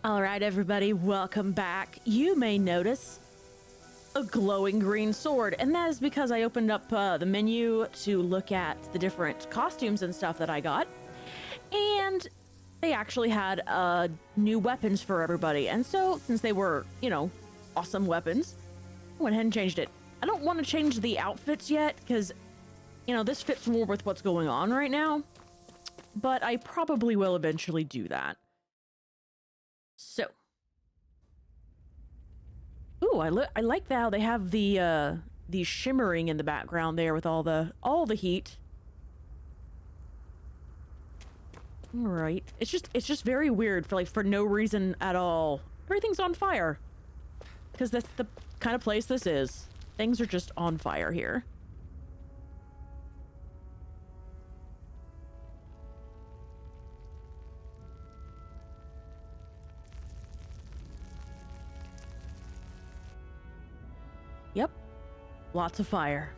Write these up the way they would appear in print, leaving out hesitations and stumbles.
All right, everybody, welcome back. You may notice a glowing green sword, and that is because I opened up the menu to look at the different costumes and stuff that I got, and they actually had new weapons for everybody. And so, since they were, awesome weapons, I went ahead and changed it. I don't want to change the outfits yet, because, this fits more with what's going on right now, but I probably will eventually do that. So, ooh, I like how they have the shimmering in the background there with all the heat. All right, it's just very weird for no reason at all. Everything's on fire because that's the kind of place this is. Things are just on fire here. Yep, lots of fire.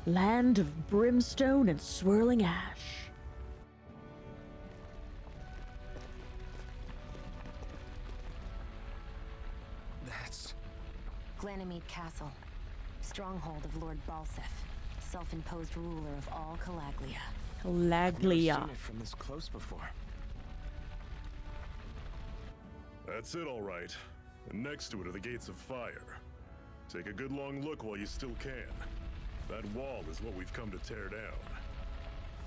Land of brimstone and swirling ash. That's... Glanamede Castle, stronghold of Lord Balsef, self-imposed ruler of all Calaglia. I've never seen it from this close before. That's it, all right. And next to it are the gates of fire. Take a good long look while you still can. That wall is what we've come to tear down.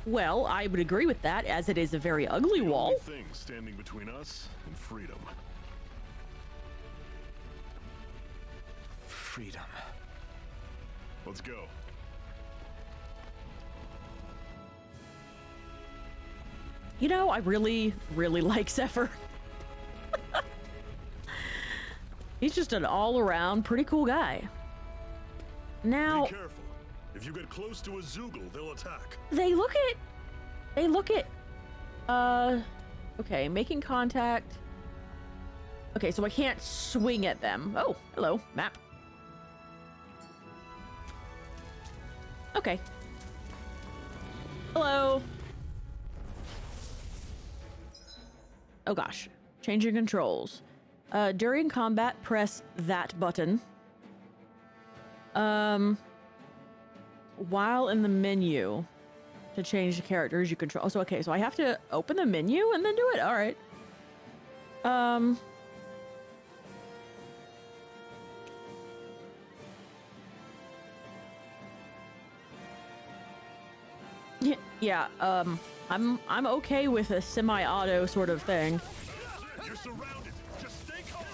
Well, I would agree with that, as it is a very ugly wall. The only thing standing between us and freedom. Freedom. Let's go. I really, really like Zephyr. He's just an all-around pretty cool guy. Now, be careful. If you get close to a Zoogle, they'll attack. They look at... Okay, making contact. Okay, so I can't swing at them. Oh, hello, map. Okay. Hello. Oh gosh, changing controls. During combat, press that button. While in the menu, to change the characters you control. Oh, so okay, so I have to open the menu and then do it. All right. Yeah. I'm okay with a semi-auto sort of thing. You're surrounded. Just stay calm.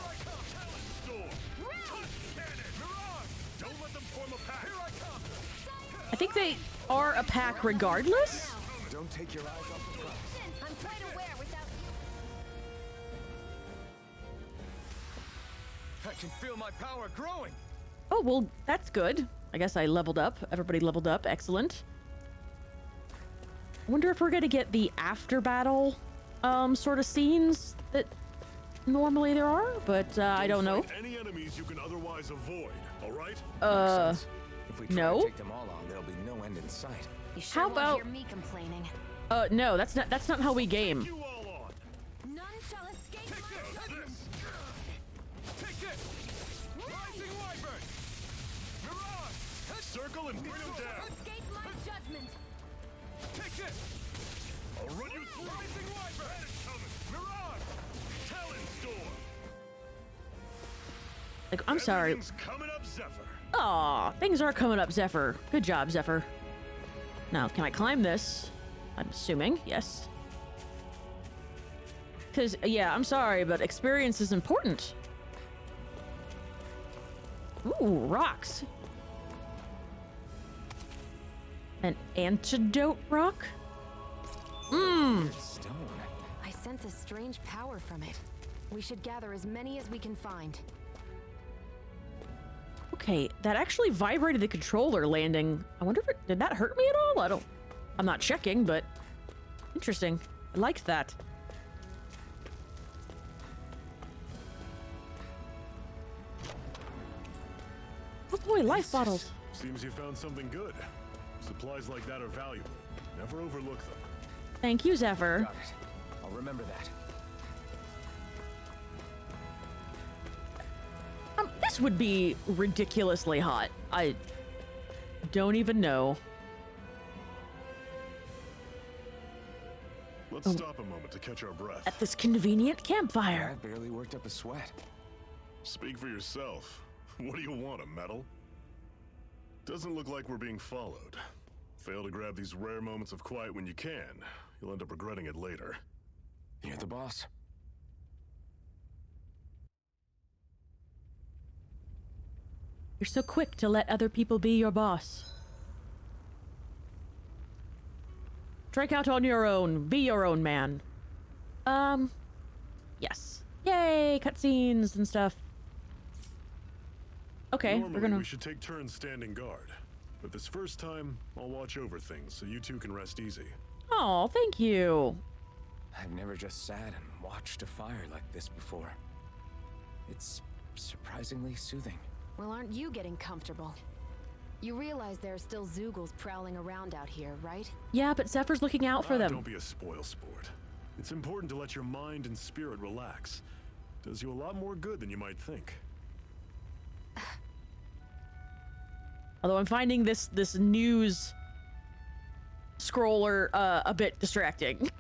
Don't let them form a pack. Here I come. I think they are a pack regardless. Don't take your eyes off the prize. I'm quite aware without you. I can feel my power growing. Oh, well, that's good. I guess I leveled up. Everybody leveled up. Excellent. I wonder if we're going to get the after battle sort of scenes that normally there are, but I don't know. Any enemies you can otherwise avoid, all right? If we try no. to take them all on, there'll be no end in sight. You sure How won't about- hear me complaining. No, that's not how we game. You all on. None shall escape my judgment. Take this! Rising Wyvern! Mirage! Circle and bring them down. Escape my judgment. Take this! I'll run you through. Rising Wyvern! Mirage! Talon Storm. Like, I'm sorry. Everything's coming up, Zephyr. Aw, things are coming up, Zephyr. Good job, Zephyr. Now, can I climb this? I'm assuming, yes. Because, yeah, I'm sorry, but experience is important. Ooh, rocks. An antidote rock? Mmm. Stone. I sense a strange power from it. We should gather as many as we can find. Okay, that actually vibrated the controller landing. I wonder if did that hurt me at all? I'm not checking, but interesting. I liked that. Oh boy, life bottles. Seems you found something good. Supplies like that are valuable. Never overlook them. Thank you, Zephyr. Got it. I'll remember that. This would be ridiculously hot. I don't even know. Let's stop a moment to catch our breath. At this convenient campfire. I barely worked up a sweat. Speak for yourself. What do you want, a medal? Doesn't look like we're being followed. Fail to grab these rare moments of quiet when you can. You'll end up regretting it later. You're the boss. You're so quick to let other people be your boss. Strike out on your own. Be your own man. Yes. Yay, cutscenes and stuff. Okay, Normally, we're gonna... we should take turns standing guard. But this first time, I'll watch over things so you two can rest easy. Oh, thank you. I've never just sat and watched a fire like this before. It's surprisingly soothing. Well, aren't you getting comfortable? You realize there are still Zoogles prowling around out here, right? Yeah, but Zephyr's looking out for them. Don't be a spoil sport. It's important to let your mind and spirit relax. Does you a lot more good than you might think. Although I'm finding this news scroller a bit distracting.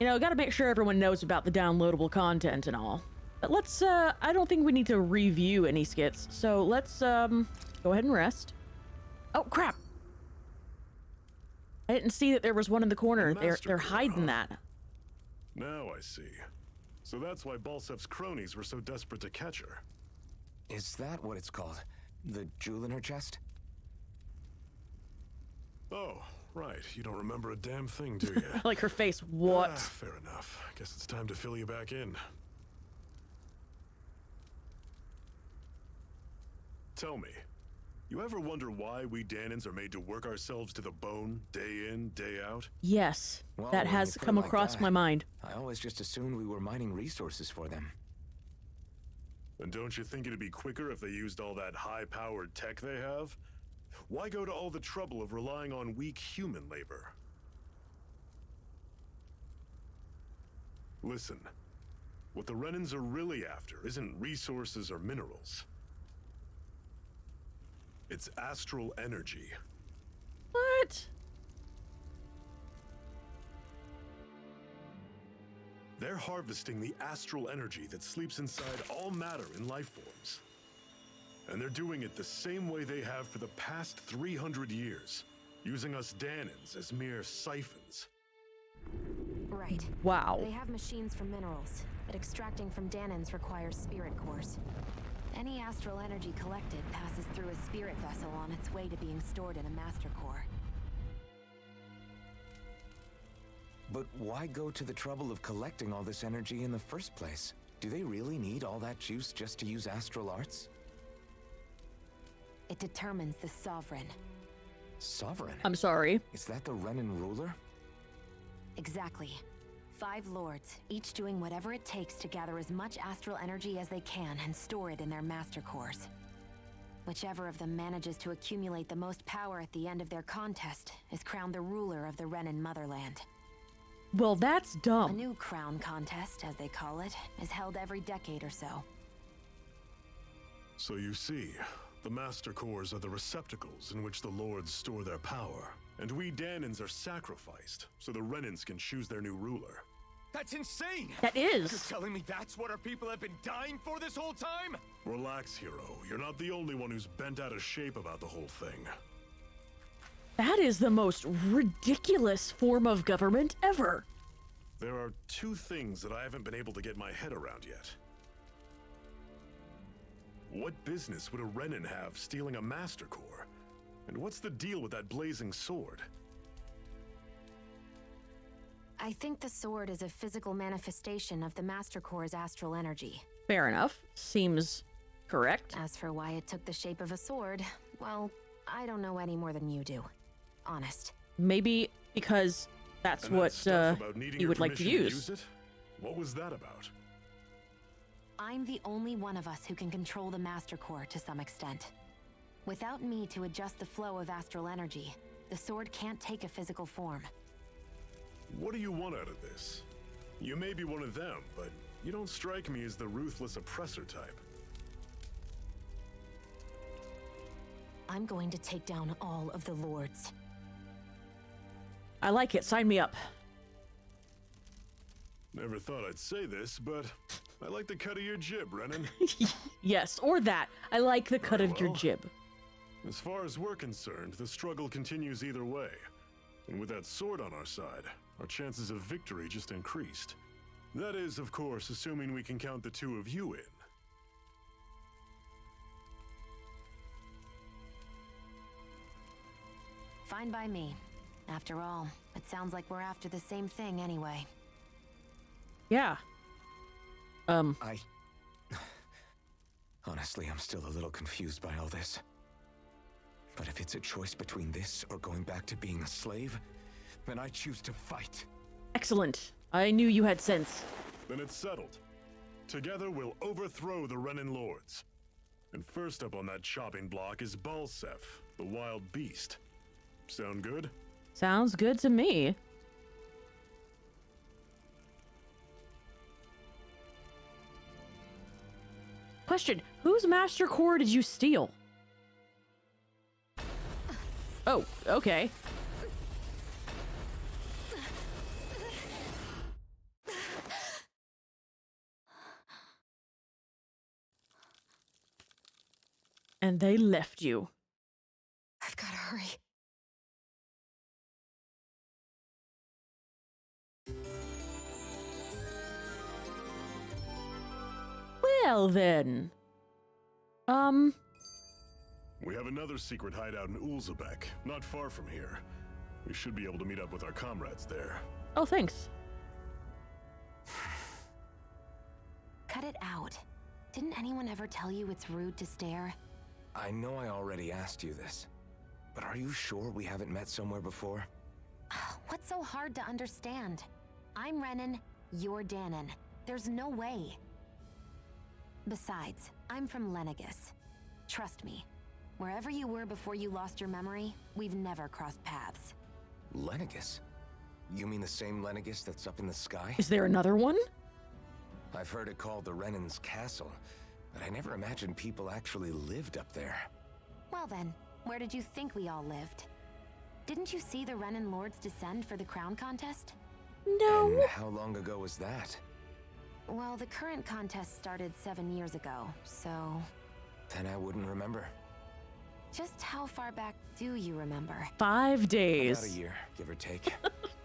You know, gotta make sure everyone knows about the downloadable content and all. But let's, I don't think we need to review any skits, so let's, go ahead and rest. Oh, crap! I didn't see that there was one in the corner. They're hiding that. Now I see. So that's why Balsef's cronies were so desperate to catch her. Is that what it's called? The jewel in her chest? Oh, right. You don't remember a damn thing, do you? Like her face, what? Ah, fair enough. Guess it's time to fill you back in. Tell me, you ever wonder why we Danans are made to work ourselves to the bone, day in, day out? Yes, Well, that when has you put it come like across that, my mind. I always just assumed we were mining resources for them. And don't you think it'd be quicker if they used all that high-powered tech they have? Why go to all the trouble of relying on weak human labor? Listen, what the Renans are really after isn't resources or minerals. It's astral energy. What? They're harvesting the astral energy that sleeps inside all matter in life forms. And they're doing it the same way they have for the past 300 years, using us Danans as mere siphons. Right. Wow. They have machines for minerals, but extracting from Danans requires spirit cores. Any astral energy collected passes through a spirit vessel on its way to being stored in a master core. But why go to the trouble of collecting all this energy in the first place? Do they really need all that juice just to use astral arts? It determines the sovereign. Sovereign? I'm sorry. Is that the Renan ruler? Exactly. 5 lords, each doing whatever it takes to gather as much astral energy as they can and store it in their master cores. Whichever of them manages to accumulate the most power at the end of their contest is crowned the ruler of the Renan motherland. Well, that's A dumb. new crown contest, as they call it, is held every decade or so. So you see, the master cores are the receptacles in which the lords store their power. And we Danans are sacrificed, so the Renans can choose their new ruler. That's insane! That You're is. telling me that's what our people have been dying for this whole time? Relax, hero. You're not the only one who's bent out of shape about the whole thing. That is the most ridiculous form of government ever. There are 2 things that I haven't been able to get my head around yet. What business would a Renan have stealing a master core? And what's the deal with that blazing sword? I think the sword is a physical manifestation of the master core's astral energy. Fair enough. Seems correct. As for why it took the shape of a sword, well, I don't know any more than you do. Honest. Maybe because that's And that what stuff about needing you your would like to permission use. it? What was that about? I'm the only one of us who can control the master core to some extent. Without me to adjust the flow of astral energy, the sword can't take a physical form. What do you want out of this? You may be one of them, but you don't strike me as the ruthless oppressor type. I'm going to take down all of the lords. I like it. Sign me up. Never thought I'd say this, but I like the cut of your jib, Renan. Yes, or that. I like the cut of your well. jib. As far as we're concerned, the struggle continues either way. And with that sword on our side, our chances of victory just increased. That is, of course, assuming we can count the two of you in. Fine by me. After all, it sounds like we're after the same thing anyway. Yeah. Honestly, I'm still a little confused by all this. But if it's a choice between this or going back to being a slave, then I choose to fight. Excellent. I knew you had sense. Then it's settled. Together we'll overthrow the Renan lords. And first up on that chopping block is Balsef, the wild beast. Sound good? Sounds good to me. Question, whose master core did you steal? Oh, okay. And they left you. I've got to hurry. Well then. We have another secret hideout in Ulzebek, not far from here. We should be able to meet up with our comrades there. Oh, thanks. Cut it out. Didn't anyone ever tell you it's rude to stare? I know I already asked you this, but are you sure we haven't met somewhere before? What's so hard to understand? I'm Renan, you're Danon. There's no way. Besides, I'm from Lenegus. Trust me, wherever you were before you lost your memory, we've never crossed paths. Lenegus? You mean the same Lenegus that's up in the sky? Is there another one? I've heard it called the Renan's Castle, but I never imagined people actually lived up there. Well then, where did you think we all lived? Didn't you see the Renan lords descend for the crown contest? No. And how long ago was that? Well, the current contest started 7 years ago, so... Then I wouldn't remember. Just how far back do you remember? 5 days. About a year, give or take.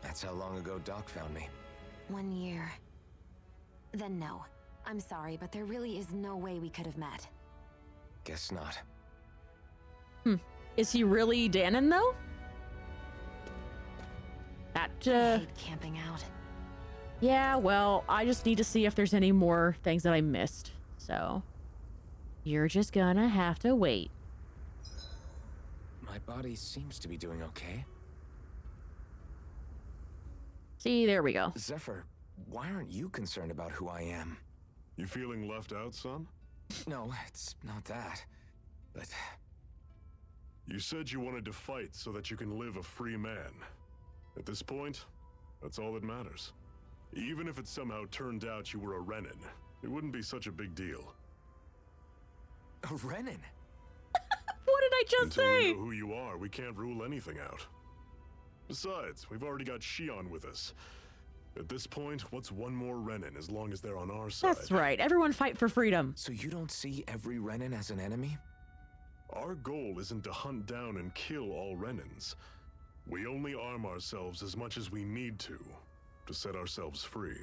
That's how long ago Doc found me. 1 year. Then no. I'm sorry, but there really is no way we could have met. Guess not. Is he really Danon, though? That, I hate camping out. Yeah, well, I just need to see if there's any more things that I missed. So, you're just gonna have to wait. My body seems to be doing okay. See, there we go. Zephyr, why aren't you concerned about who I am? You feeling left out, son? No, it's not that. But You said you wanted to fight so that you can live a free man. At this point, that's all that matters. Even if it somehow turned out you were a Renan, it wouldn't be such a big deal. a Renan? What did I just Until say? we know who you are, we can't rule anything out. Besides, we've already got Shion with us. At this point, what's one more Renan as long as they're on our side? That's right. Everyone fight for freedom. So you don't see every Renan as an enemy? Our goal isn't to hunt down and kill all Renans. We only arm ourselves as much as we need to set ourselves free.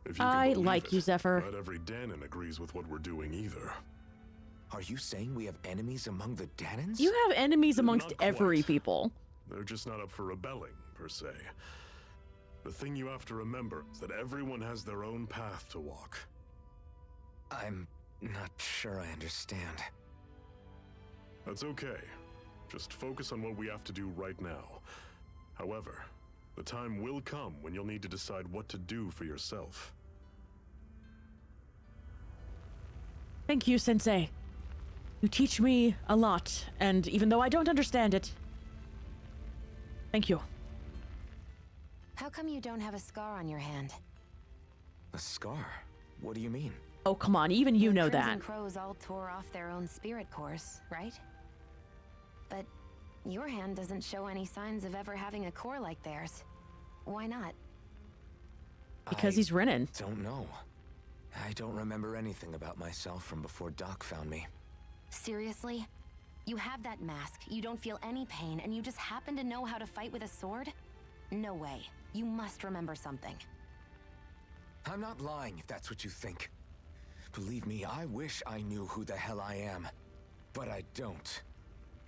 If you can I believe like it, you, Zephyr. Not every Danon agrees with what we're doing either. Are you saying we have enemies among the Danons? You have enemies amongst Not quite. every people. They're just not up for rebelling, per se. The thing you have to remember is that everyone has their own path to walk. I'm not sure I understand. That's okay. Just focus on what we have to do right now. However, the time will come when you'll need to decide what to do for yourself. Thank you, Sensei. You teach me a lot, and even though I don't understand it, thank you. How come you don't have a scar on your hand? A scar? What do you mean? Oh, come on, even you The know Crimson that. Crows all tore off their own spirit cores, right? But your hand doesn't show any signs of ever having a core like theirs. Why not? Because I he's Renan. don't know. I don't remember anything about myself from before Doc found me. Seriously? You have that mask, you don't feel any pain, and you just happen to know how to fight with a sword? No way. You must remember something. I'm not lying if that's what you think. Believe me, I wish I knew who the hell I am. But I don't.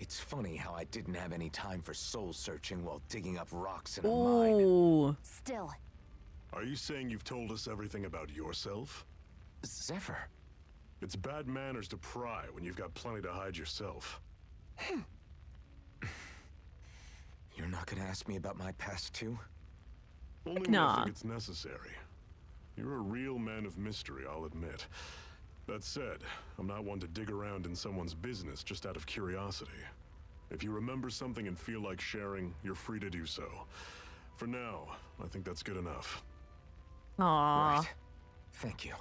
It's funny how I didn't have any time for soul searching while digging up rocks in a mine. Ooh. Still, Are you saying you've told us everything about yourself? Zephyr. It's bad manners to pry when you've got plenty to hide yourself. You're not gonna ask me about my past too? Only when Nah. I think it's necessary. You're a real man of mystery, I'll admit. That said, I'm not one to dig around in someone's business just out of curiosity. If you remember something and feel like sharing, you're free to do so. For now, I think that's good enough. Aw. Right. Thank you.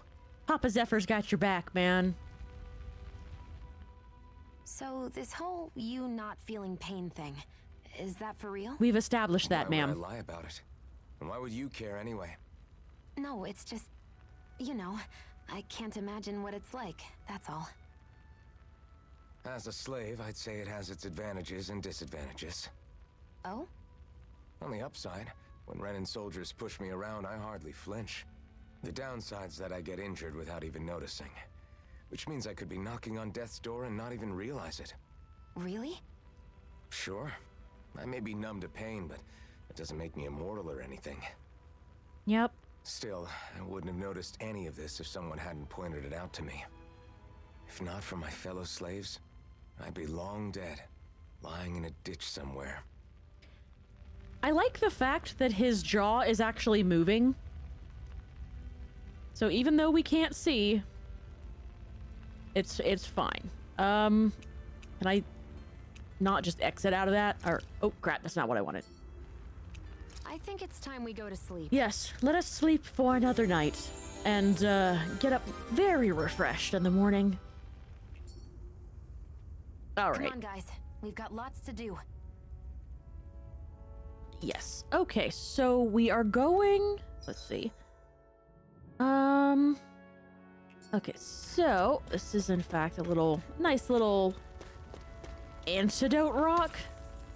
Papa Zephyr's got your back, man. so this whole you not feeling pain thing, is that for real? We've established that, Why would ma'am. I lie about it? And why would you care anyway? No, it's just, you know, I can't imagine what it's like, that's all. As a slave, I'd say it has its advantages and disadvantages. Oh? On the upside, when Renan soldiers push me around, I hardly flinch. The downside's that I get injured without even noticing. Which means I could be knocking on death's door and not even realize it. Really? Sure, I may be numb to pain, but it doesn't make me immortal or anything. Yep. Still, I wouldn't have noticed any of this if someone hadn't pointed it out to me. If not for my fellow slaves, I'd be long dead, lying in a ditch somewhere. I like the fact that his jaw is actually moving. So even though we can't see, it's fine. Can I not just exit out of that? Or, oh crap, that's not what I wanted. I think it's time we go to sleep. Yes, let us sleep for another night and get up very refreshed in the morning. All Come right. on, guys. We've got lots to do. Yes. Okay, so we are going, let's see. Okay, so this is in fact a nice little antidote rock.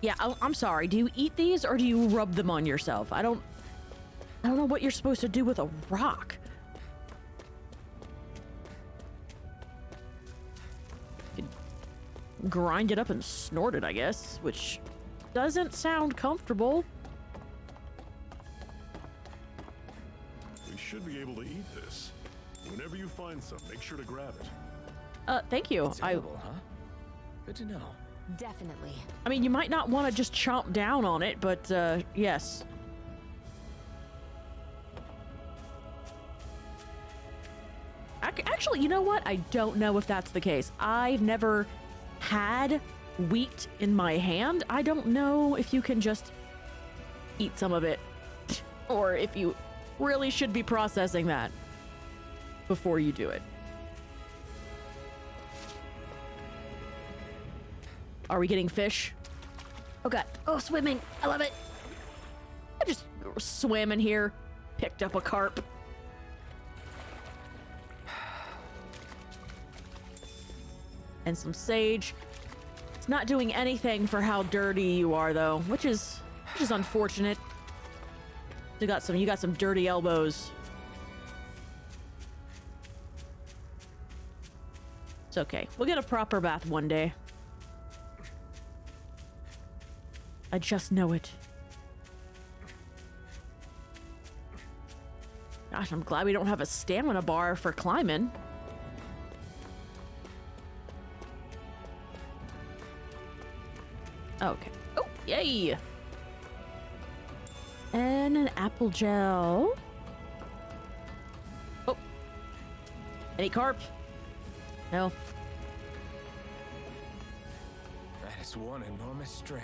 Yeah, I'm sorry. Do you eat these or do you rub them on yourself? I don't know what you're supposed to do with a rock. You could grind it up and snort it, I guess, which doesn't sound comfortable. We should be able to eat this. Whenever you find some, make sure to grab it. Thank you. It's edible, huh? Good to know. Definitely. I mean, you might not want to just chomp down on it, but, yes. Actually, you know what? I don't know if that's the case. I've never had wheat in my hand. I don't know if you can just eat some of it, or if you really should be processing that before you do it. Are we getting fish? Oh god. Oh, swimming. I love it. I just swam in here, picked up a carp. And some sage. It's not doing anything for how dirty you are though, which is unfortunate. You got some dirty elbows. It's okay. We'll get a proper bath one day. I just know it. Gosh, I'm glad we don't have a stamina bar for climbing. Okay. Oh, yay! And an apple gel. Oh. Any carp? No. is one enormous stray.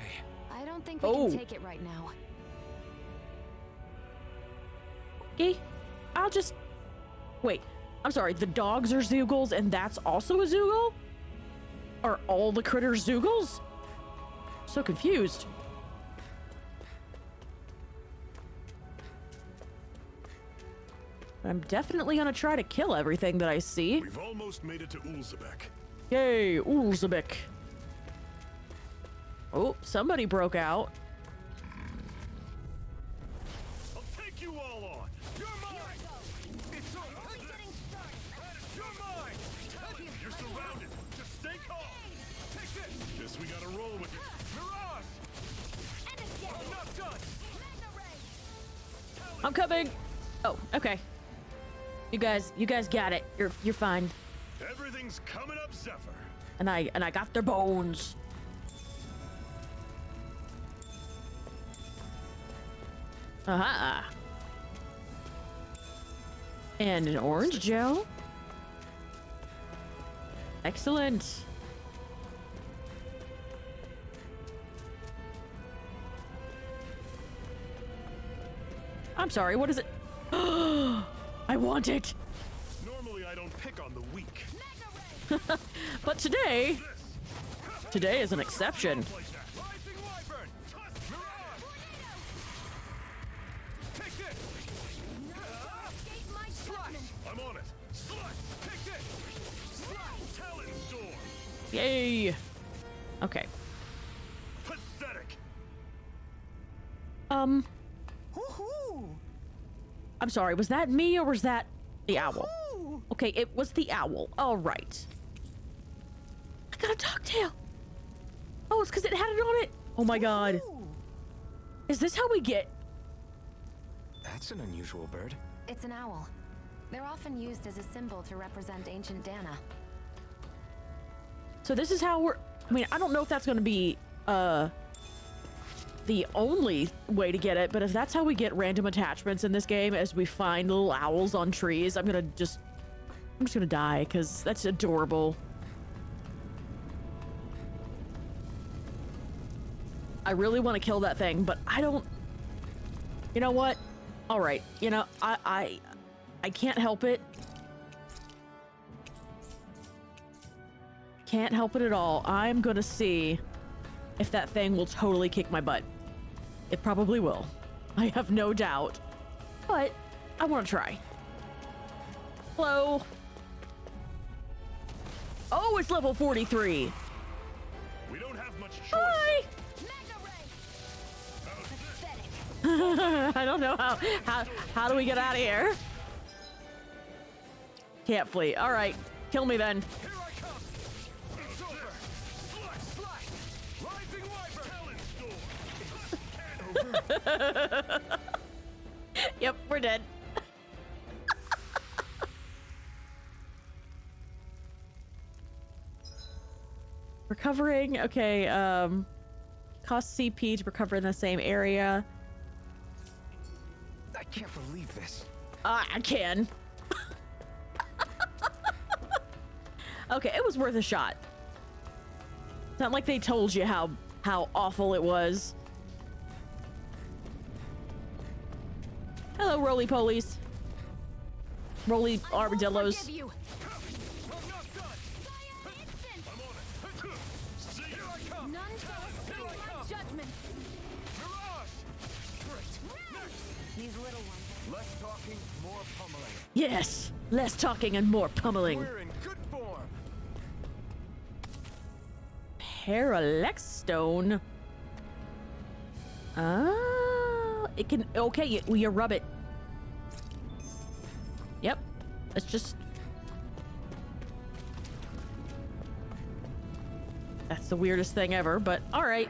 I don't think we Oh. can take it right now. Okay, I'll just... Wait, I'm sorry, the dogs are Zeugles and that's also a Zeugle? Are all the critters Zeugles? So confused. I'm definitely gonna try to kill everything that I see. We've almost made it to Ulzebek. Yay, Ulzebek. Oh, somebody broke out. I'll take you all on. You're mine. It's over. You're mine. You're surrounded. Just stay calm. Take this. Guess we gotta roll with it. Mirage. I'm not done. I'm coming. Oh, okay. You guys got it. You're fine. Everything's coming up, Zephyr. And I got their bones. Aha. And an orange gel. Excellent. I'm sorry, what is it? I want it. Normally I don't pick on the weak. But today is an exception. Like that. Rising Wyvern. Mirage. Take this. I'm on it. Slash. Take this. Slash. Talon Storm. Yay. Okay. Pathetic. I'm sorry, was that me or was that the owl? Okay, it was the owl. All right. I got a dogtail. Oh, it's because it had it on it. Oh my god. Is this how we get... That's an unusual bird. It's an owl. They're often used as a symbol to represent ancient Dana. So this is how we're... I mean, I don't know if that's going to be, the only way to get it, but if that's how we get random attachments in this game as we find little owls on trees, I'm just gonna die because that's adorable. I really want to kill that thing, but I don't... You know what? All right. You know, I can't help it. Can't help it at all. I'm gonna see if that thing will totally kick my butt. It probably will. I have no doubt. But I want to try. Hello. Oh, it's level 43. We don't have much choice. Hi. I don't know how do we get out of here? Can't flee. All right, kill me then. Here I come. It's over. Slash. Rising Wyvern. Talon Storm. Yep, we're dead. Recovering. Okay. Cost CP to recover in the same area. I can't believe this. I can. Okay, it was worth a shot. It's not like they told you how awful it was. Hello, roly-polies. Roly armadillos. Forgive you. I'm not done. I'm on it. See, here I come. None shall escape my judgment. Mirage. These little ones. Less talking, more pummeling. Yes, less talking and more pummeling. We're in good form. Parallax stone. It can. Okay, you rub it. Yep. It's just. That's the weirdest thing ever, but all right.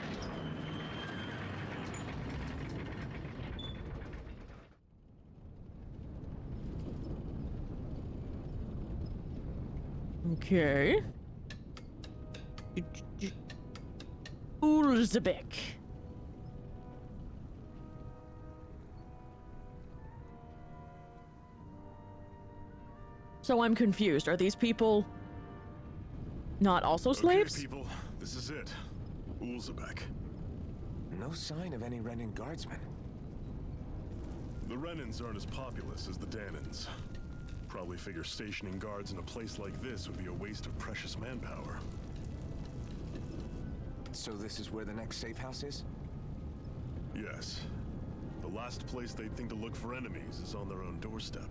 Okay. Ulzebek. So I'm confused. Are these people not also slaves? Okay, people, this is it. Ulzebek. No sign of any Renan guardsmen. The Renans aren't as populous as the Danans. Probably figure stationing guards in a place like this would be a waste of precious manpower. So this is where the next safe house is? Yes. The last place they'd think to look for enemies is on their own doorstep.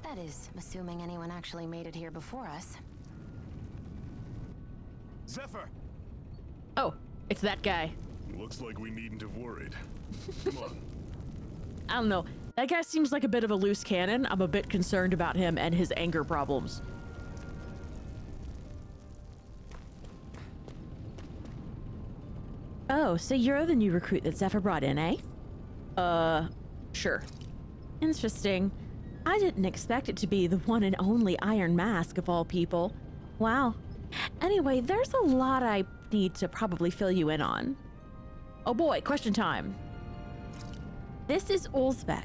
That is, assuming anyone actually made it here before us. Zephyr! Oh, it's that guy. Looks like we needn't have worried. Come on. I don't know. That guy seems like a bit of a loose cannon. I'm a bit concerned about him and his anger problems. Oh, so you're the new recruit that Zephyr brought in, eh? Sure. Interesting. I didn't expect it to be the one and only Iron Mask of all people. Wow. Anyway, there's a lot I need to probably fill you in on. Oh boy, question time. This is Ulzbek.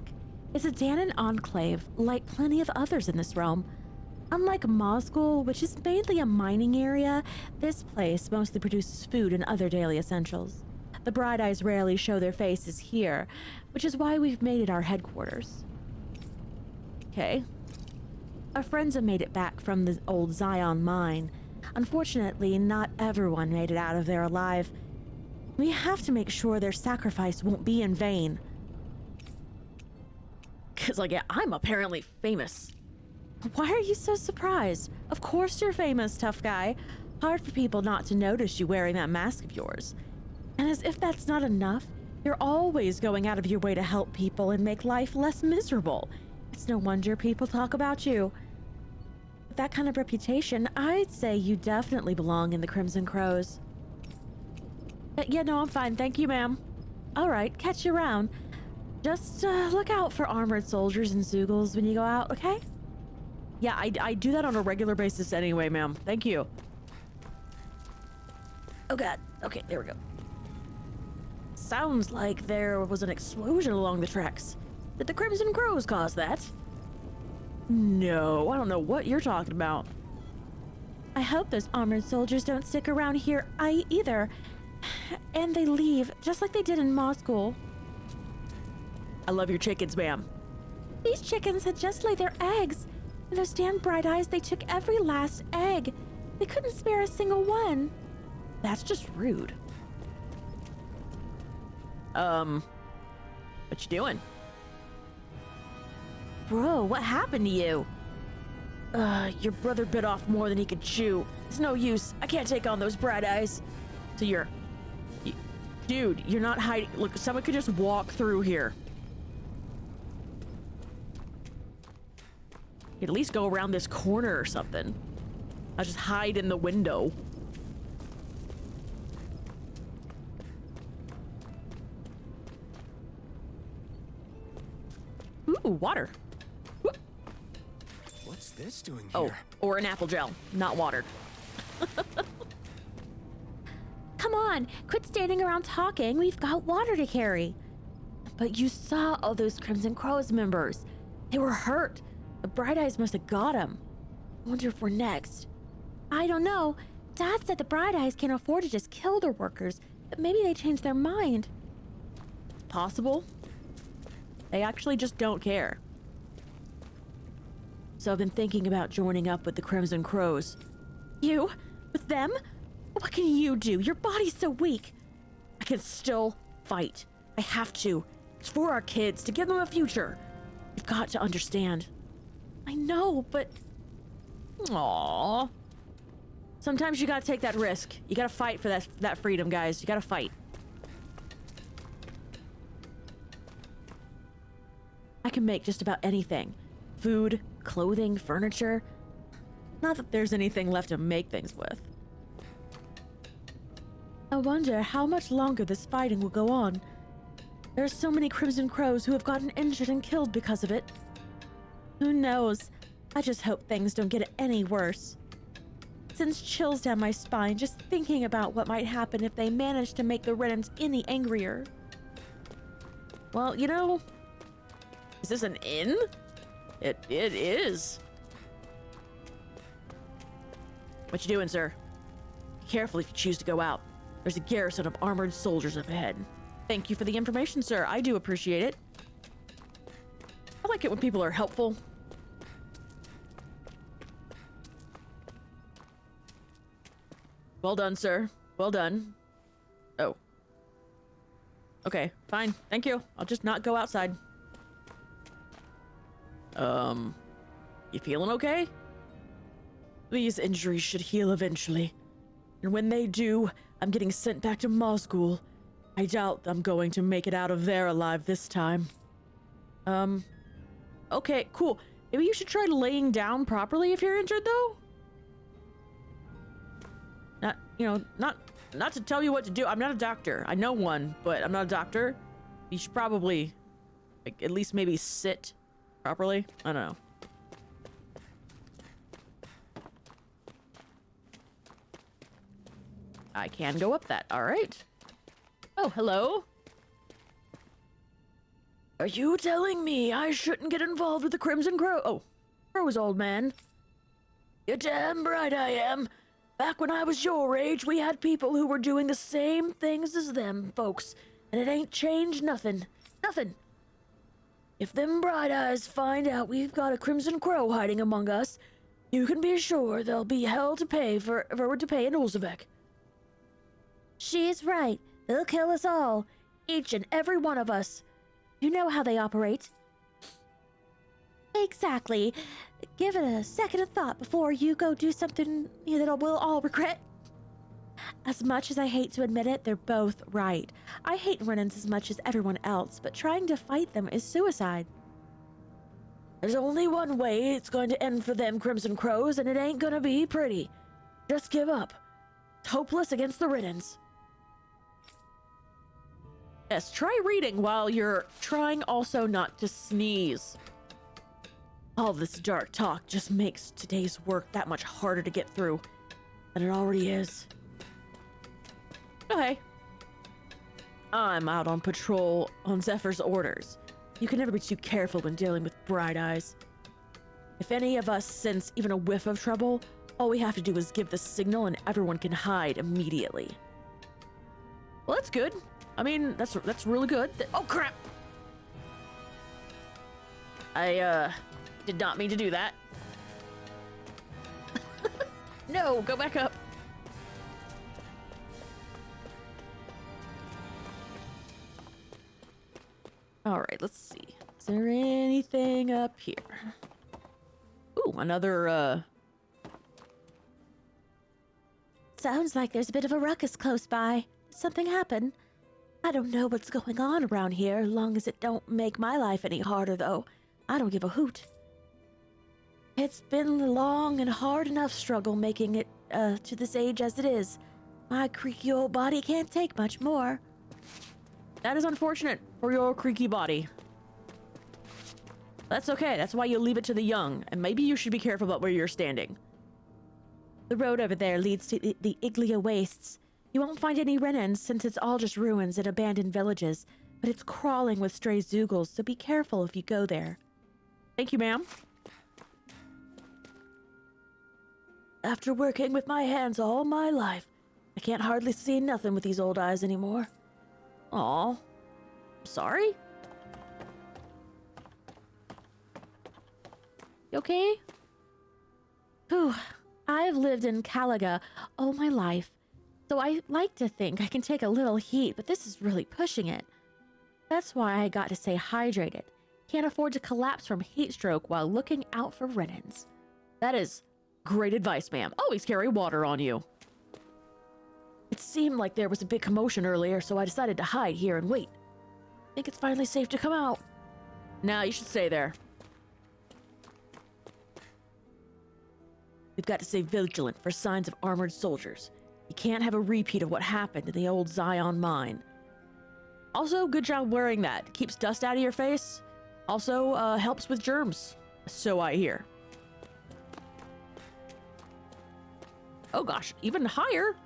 It's a Danan enclave, like plenty of others in this realm. Unlike Mosgul, which is mainly a mining area, this place mostly produces food and other daily essentials. The Bright Eyes rarely show their faces here, which is why we've made it our headquarters. Okay. Our friends have made it back from the old Zion mine. Unfortunately, not everyone made it out of there alive. We have to make sure their sacrifice won't be in vain. 'Cause, like, yeah, I'm apparently famous. Why are you so surprised? Of course you're famous, tough guy. Hard for people not to notice you wearing that mask of yours. And as if that's not enough, you're always going out of your way to help people and make life less miserable. It's no wonder people talk about you. With that kind of reputation, I'd say you definitely belong in the Crimson Crows. Yeah, no, I'm fine. Thank you, ma'am. All right, catch you around. Just look out for armored soldiers and Zeugles when you go out, okay? Yeah, I do that on a regular basis anyway, ma'am. Thank you. Oh god. Okay, there we go. Sounds like there was an explosion along the tracks. Did the Crimson Crows cause that? No, I don't know what you're talking about. I hope those armored soldiers don't stick around here either. And they leave, just like they did in Moscow. I love your chickens, ma'am. These chickens had just laid their eggs. And those damn Bright Eyes, they took every last egg. They couldn't spare a single one. That's just rude. What you doing? Bro, what happened to you? Your brother bit off more than he could chew. It's no use. I can't take on those Bright Eyes. So dude, you're not hiding. Look, someone could just walk through here. You'd at least go around this corner or something. I'll just hide in the window. Ooh, water. Whoop. What's this doing Oh, here? or an apple gel, not watered. Come on, quit standing around talking. We've got water to carry. But you saw all those Crimson Crows members. They were hurt. The Bright Eyes must have got them. I wonder if we're next. I don't know. Dad said the Bright Eyes can't afford to just kill their workers, but maybe they changed their mind. Possible. They actually just don't care. So I've been thinking about joining up with the Crimson Crows. You? With them? What can you do? Your body's so weak. I can still fight. I have to. It's for our kids, to give them a future. You've got to understand. I know, but... Aww. Sometimes you gotta take that risk. You gotta fight for that freedom, guys. You gotta fight. I can make just about anything. Food, clothing, furniture. Not that there's anything left to make things with. I wonder how much longer this fighting will go on. There are so many Crimson Crows who have gotten injured and killed because of it. Who knows? I just hope things don't get any worse. It sends chills down my spine just thinking about what might happen if they manage to make the Renans any angrier. Well, you know... Is this an inn? It is. What you doing, sir? careful if you choose to go out. There's a garrison of armored soldiers up ahead. Thank you for the information, sir. I do appreciate it. I like it when people are helpful. Well done, sir. Well done. Oh. Okay, fine. Thank you. I'll just not go outside. You feeling okay? These injuries should heal eventually. And when they do, I'm getting sent back to Mosgul. I doubt I'm going to make it out of there alive this time. Okay, cool. Maybe you should try laying down properly if you're injured, though? Not to tell you what to do. I'm not a doctor. I know one, but I'm not a doctor. You should probably, like, at least maybe sit properly. I don't know. I can go up that. All right. Oh, hello. Are you telling me I shouldn't get involved with the Crimson Crow? Oh, Crow's old man. You're damn right I am. Back when I was your age, we had people who were doing the same things as them folks, and it ain't changed nothing. Nothing. If them Bright Eyes find out we've got a Crimson Crow hiding among us, you can be sure there'll be hell to pay for to pay in Ulzavek. She's right. They'll kill us all. Each and every one of us. You know how they operate. Exactly. Give it a second of thought before you go do something that we'll all regret. As much as I hate to admit it, they're both right. I hate Renans as much as everyone else, but trying to fight them is suicide. There's only one way it's going to end for them Crimson Crows, and it ain't gonna be pretty. Just give up. It's hopeless against the Renans. Yes, try reading while you're trying also not to sneeze. All this dark talk just makes today's work that much harder to get through than it already is. Oh, hey. I'm out on patrol on Zephyr's orders. You can never be too careful when dealing with Bright Eyes. If any of us sense even a whiff of trouble, all we have to do is give the signal and everyone can hide immediately. Well, that's good. I mean, that's really good. Oh, crap! I, did not mean to do that. No, go back up. All right, let's see. Is there anything up here? Ooh, another, Sounds like there's a bit of a ruckus close by. Something happened. I don't know what's going on around here, long as it don't make my life any harder, though. I don't give a hoot. It's been a long and hard enough struggle making it, to this age as it is. My creaky old body can't take much more. That is unfortunate for your creaky body. That's okay, that's why you leave it to the young, and maybe you should be careful about where you're standing. The road over there leads to the Iglia Wastes. You won't find any Renans since it's all just ruins and abandoned villages, but it's crawling with stray Zoogles, so be careful if you go there. Thank you, ma'am. After working with my hands all my life, I can't hardly see nothing with these old eyes anymore. Aw. Sorry? You okay? Whew. I've lived in Calaga all my life, so I like to think I can take a little heat, but this is really pushing it. That's why I got to stay hydrated. Can't afford to collapse from heat stroke while looking out for Renans. That is great advice, ma'am. Always carry water on you. It seemed like there was a big commotion earlier, so I decided to hide here and wait. Think it's finally safe to come out. Nah, you should stay there. We've got to stay vigilant for signs of armored soldiers. You can't have a repeat of what happened in the old Zion mine. Also, good job wearing that. Keeps dust out of your face. Also, helps with germs. So I hear. Oh gosh, even higher.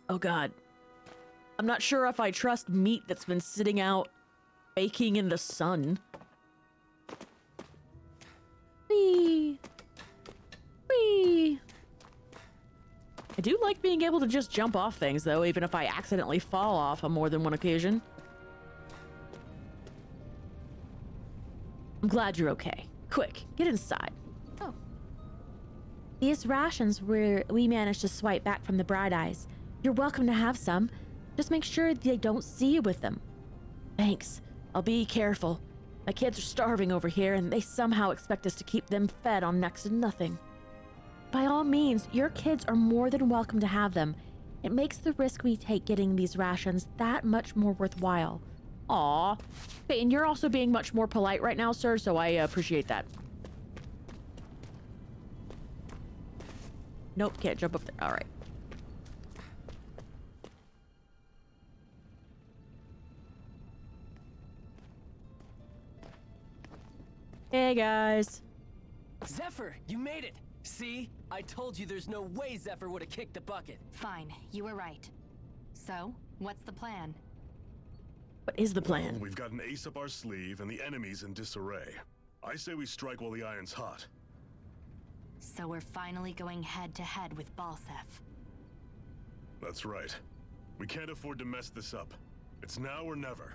Oh god. I'm not sure if I trust meat that's been sitting out baking in the sun. Whee! I do like being able to just jump off things, though, even if I accidentally fall off on more than one occasion. I'm glad you're okay. Quick, get inside. Oh. These rations we managed to swipe back from the Bright Eyes. You're welcome to have some. Just make sure they don't see you with them. Thanks. I'll be careful. My kids are starving over here, and they somehow expect us to keep them fed on next to nothing. By all means, your kids are more than welcome to have them. It makes the risk we take getting these rations that much more worthwhile. Aw. Okay, and you're also being much more polite right now, sir, so I appreciate that. Nope, can't jump up there. All right. Hey, guys. Zephyr, you made it! See? I told you there's no way Zephyr would have kicked the bucket. Fine, you were right. So, what's the plan? What is the plan? Well, we've got an ace up our sleeve and the enemy's in disarray. I say we strike while the iron's hot. So we're finally going head-to-head with Balsef. That's right. We can't afford to mess this up. It's now or never.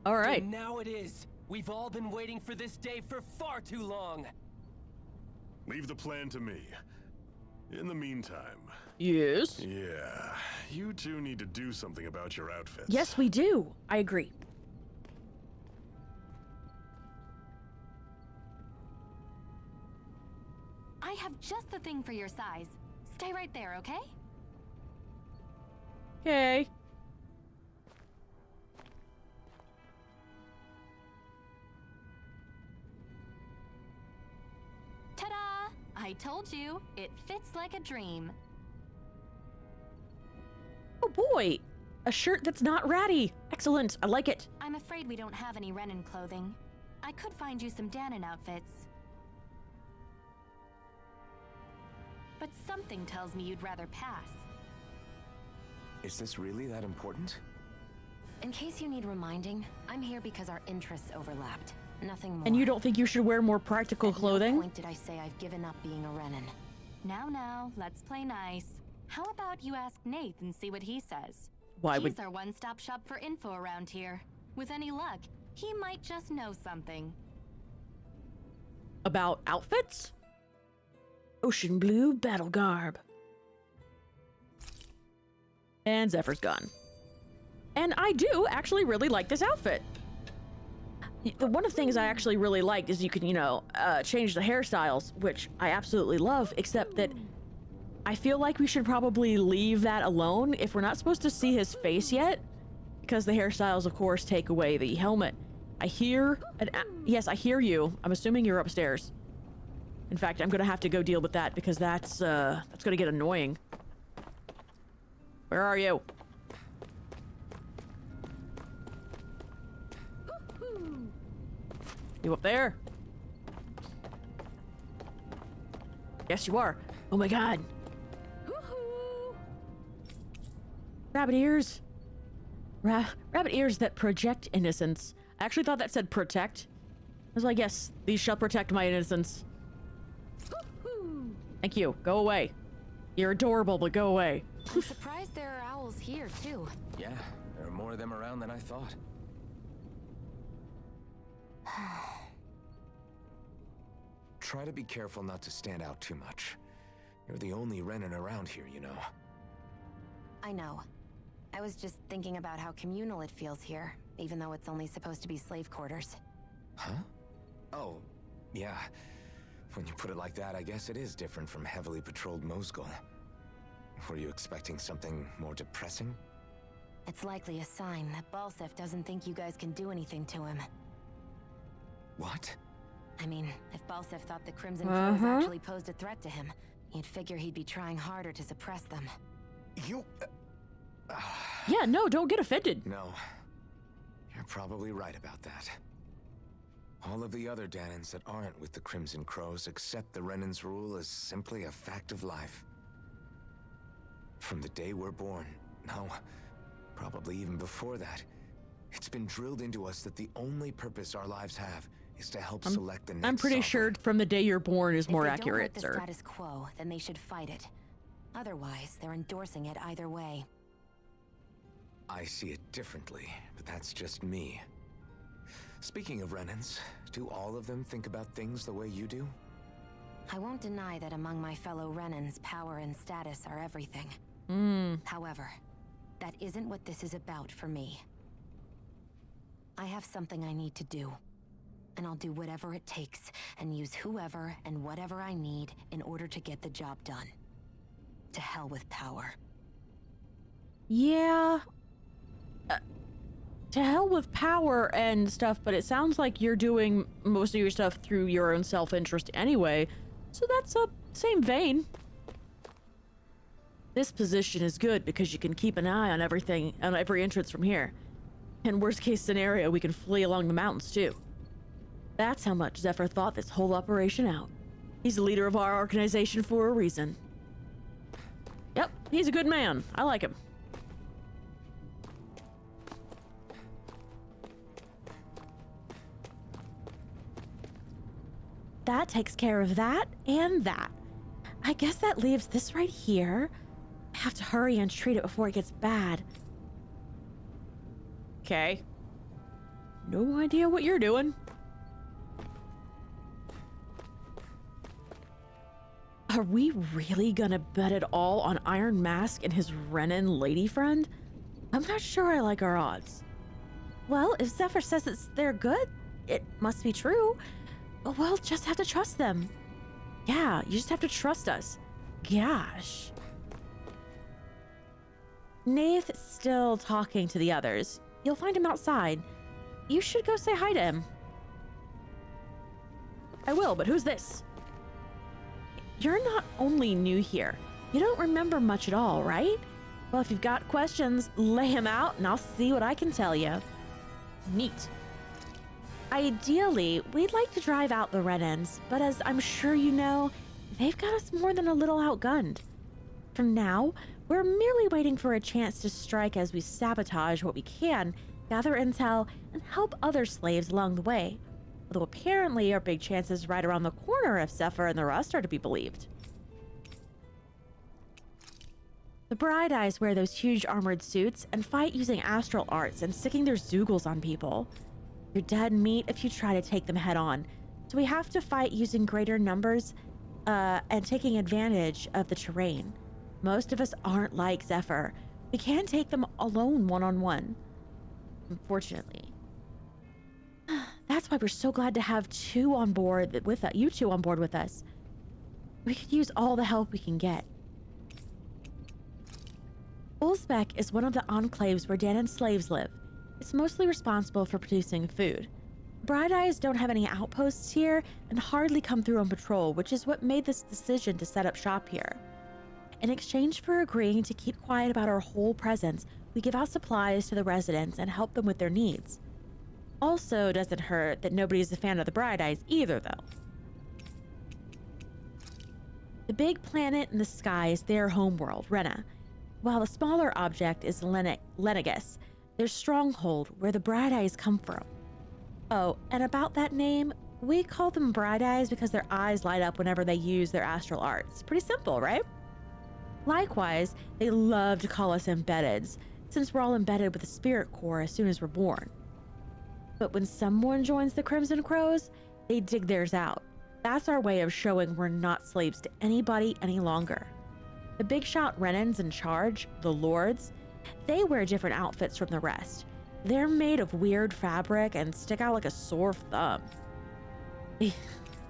All right. And now it is. We've all been waiting for this day for far too long. Leave the plan to me. In the meantime... Yes? Yeah, you two need to do something about your outfits. Yes, we do. I agree. I have just the thing for your size. Stay right there, okay? Okay. Ta-da! I told you, it fits like a dream. Oh boy, a shirt that's not ratty. Excellent, I like it. I'm afraid we don't have any Renan clothing. I could find you some Danon outfits. But something tells me you'd rather pass. Is this really that important? In case you need reminding, I'm here because our interests overlapped. Nothing more. And you don't think you should wear more practical At clothing? no point did I say I've given up being a Renan. Now, let's play nice. How about you ask Nate and see what he says? Why He's would... our one-stop shop for info around here. With any luck, he might just know something. About outfits? Ocean blue battle garb. And Zephyr's gone. And I do actually really like this outfit. One of the things I actually really liked is you can, change the hairstyles, which I absolutely love, except that I feel like we should probably leave that alone if we're not supposed to see his face yet, because the hairstyles, of course, take away the helmet. I hear yes, I hear you. I'm assuming you're upstairs. In fact, I'm gonna have to go deal with that because that's gonna get annoying. Where are you? You up there? Yes, you are. Oh my god. Rabbit ears. Rabbit ears that project innocence. I actually thought that said protect. I was like, yes, these shall protect my innocence. Thank you. Go away. You're adorable, but go away. I'm surprised there are owls here, too. Yeah, there are more of them around than I thought. Try to be careful not to stand out too much. You're the only Renan around here, you know. I know. I was just thinking about how communal it feels here, even though it's only supposed to be slave quarters. Huh? Oh, yeah. When you put it like that, I guess it is different from heavily patrolled Mosgul. Were you expecting something more depressing? It's likely a sign that Balsef doesn't think you guys can do anything to him. What? I mean, if Balsef thought the Crimson Crows actually posed a threat to him, you'd figure he'd be trying harder to suppress them. You... Yeah, no, don't get offended. No. You're probably right about that. All of the other Danons that aren't with the Crimson Crows accept the Renan's rule as simply a fact of life. From the day we're born, no, probably even before that, it's been drilled into us that the only purpose our lives have is to help select the next I'm pretty sure sovereign. from the day you're born is more If they accurate, don't like sir. the status quo, then they should fight it. Otherwise, they're endorsing it either way. I see it differently, but that's just me. Speaking of Renans, do all of them think about things the way you do? I won't deny that among my fellow Renans, power and status are everything. However, that isn't what this is about for me. I have something I need to do, and I'll do whatever it takes and use whoever and whatever I need in order to get the job done. To hell with power. Yeah. To hell with power and stuff, but it sounds like you're doing most of your stuff through your own self-interest anyway, so that's a same vein. This position is good because you can keep an eye on everything, on every entrance from here. In worst case scenario, we can flee along the mountains too. That's how much Zephyr thought this whole operation out. He's the leader of our organization for a reason. Yep, he's a good man. I like him. That takes care of that and that. I guess that leaves this right here. I have to hurry and treat it before it gets bad. Okay. No idea what you're doing. Are we really gonna bet it all on Iron Mask and his Renan lady friend? I'm not sure I like our odds. Well, if Zephyr says they're good, it must be true. We'll just have to trust them. Yeah, you just have to trust us. Gosh. Nath's still talking to the others. You'll find him outside. You should go say hi to him. I will, but who's this? You're not only new here. You don't remember much at all, right? Well, if you've got questions, lay him out and I'll see what I can tell you. Neat. Ideally, we'd like to drive out the Renans, but as I'm sure you know, they've got us more than a little outgunned. For now, we're merely waiting for a chance to strike as we sabotage what we can, gather intel, and help other slaves along the way. Although apparently our big chance is right around the corner if Zephyr and the rest are to be believed. The Bright Eyes wear those huge armored suits and fight using astral arts and sticking their zeugles on people. You're dead meat if you try to take them head on, so we have to fight using greater numbers and taking advantage of the terrain. Most of us aren't like Zephyr. We can't take them alone one-on-one, unfortunately. That's why we're so glad to have you two on board with us. We could use all the help we can get. Ulzbek is one of the enclaves where Dan and slaves live. It's mostly responsible for producing food. Bright Eyes don't have any outposts here and hardly come through on patrol, which is what made this decision to set up shop here. In exchange for agreeing to keep quiet about our whole presence, we give out supplies to the residents and help them with their needs. Also doesn't hurt that nobody's a fan of the Bright Eyes either, though. The big planet in the sky is their homeworld, Rena, while the smaller object is Lenegus, their stronghold where the Bright Eyes come from. Oh, and about that name, we call them Bright Eyes because their eyes light up whenever they use their astral arts. Pretty simple, right? Likewise, they love to call us embeddeds, since we're all embedded with the spirit core as soon as we're born. But when someone joins the Crimson Crows, they dig theirs out. That's our way of showing we're not slaves to anybody any longer. The big shot Renans in charge, the Lords, they wear different outfits from the rest. They're made of weird fabric and stick out like a sore thumb.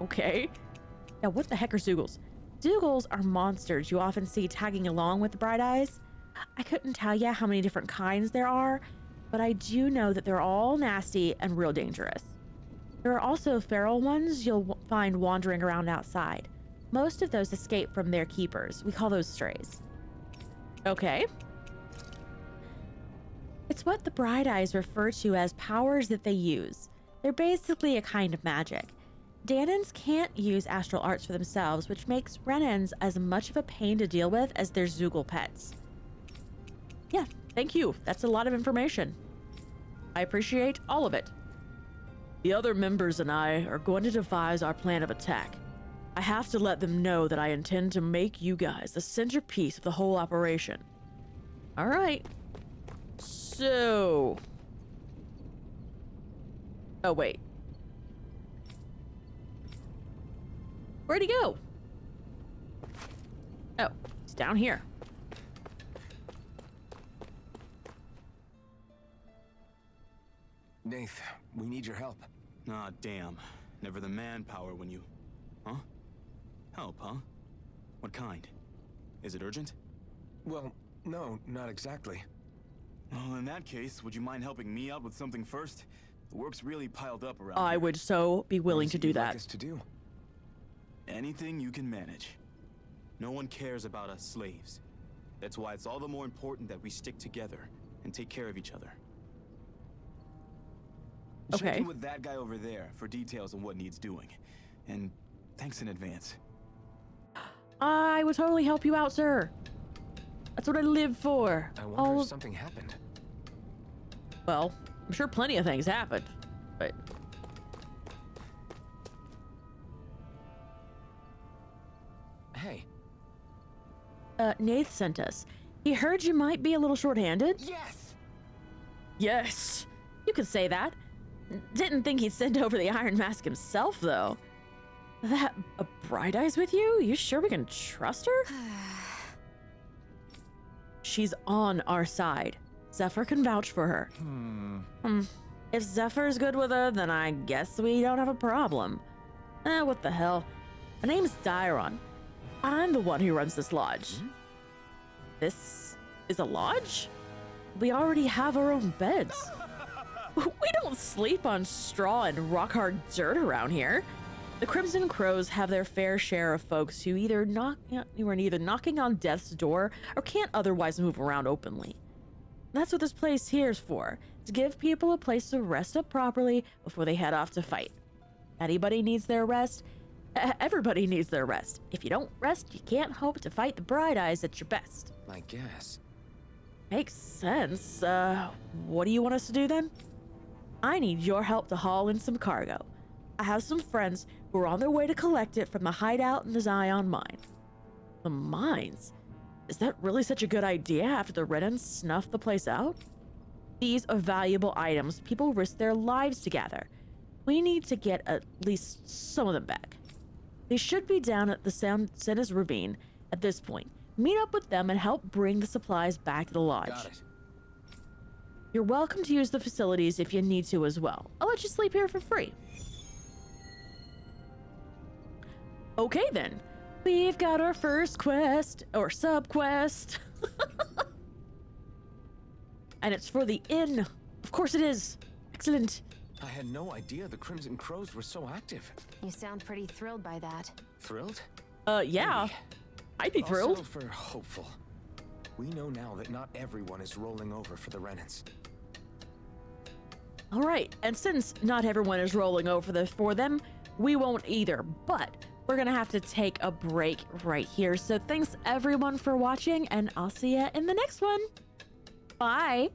Okay. Now what the heck are zeugles? Zeugles are monsters you often see tagging along with the Bright Eyes. I couldn't tell you how many different kinds there are, but I do know that they're all nasty and real dangerous. There are also feral ones you'll find wandering around outside. Most of those escape from their keepers. We call those strays. Okay. It's what the Bright Eyes refer to as powers that they use. They're basically a kind of magic. Danans can't use astral arts for themselves, which makes Renans as much of a pain to deal with as their Zeugle pets. Yeah, thank you. That's a lot of information. I appreciate all of it. The other members and I are going to devise our plan of attack. I have to let them know that I intend to make you guys the centerpiece of the whole operation. All right. So... Oh, wait. Where'd he go? Oh, it's down here. Nath, we need your help. Ah, damn. Never the manpower when you... Huh? Help, huh? What kind? Is it urgent? Well, no, not exactly. Well, in that case, would you mind helping me out with something first? The work's really piled up around I here. would so be willing What is to it do you'd like that. us to do? Anything you can manage. No one cares about us slaves. That's why it's all the more important that we stick together and take care of each other. Check Okay. in with that guy over there for details on what needs doing. And thanks in advance. I would totally help you out, sir. That's what I live for. I wonder if something happened. Well, I'm sure plenty of things happened, but... Hey. Nath sent us. He heard you might be a little short-handed. Yes! Yes, you could say that. Didn't think he'd send over the Iron Mask himself, though. That a Bright Eyes with you? You sure we can trust her? She's on our side. Zephyr can vouch for her. If Zephyr's good with her, then I guess we don't have a problem. What the hell? My name's Dairon. I'm the one who runs this lodge. This is a lodge? We already have our own beds. We don't sleep on straw and rock-hard dirt around here. The Crimson Crows have their fair share of folks who either who are either knocking on death's door or can't otherwise move around openly. That's what this place here is for, to give people a place to rest up properly before they head off to fight. Anybody needs their rest. Everybody needs their rest. If you don't rest, you can't hope to fight the Bright Eyes at your best. I guess. Makes sense. What do you want us to do then? I need your help to haul in some cargo. I have some friends who are on their way to collect it from the hideout in the Zion mine. The mines? Is that really such a good idea after the Red Ends snuffed the place out? These are valuable items people risk their lives to gather. We need to get at least some of them back. They should be down at the Sennis Ravine at this point. Meet up with them and help bring the supplies back to the lodge. Got it. You're welcome to use the facilities if you need to as well. I'll let you sleep here for free. Okay then. We've got our first quest, or sub-quest. And it's for the inn. Of course it is. Excellent. I had no idea the Crimson Crows were so active. You sound pretty thrilled by that. Thrilled? Yeah. Maybe. I'd be I'll thrilled. settle for hopeful. We know now that not everyone is rolling over for the Renans. All right, and since not everyone is rolling over for them, we won't either, but we're gonna have to take a break right here. So thanks everyone for watching, and I'll see you in the next one. Bye.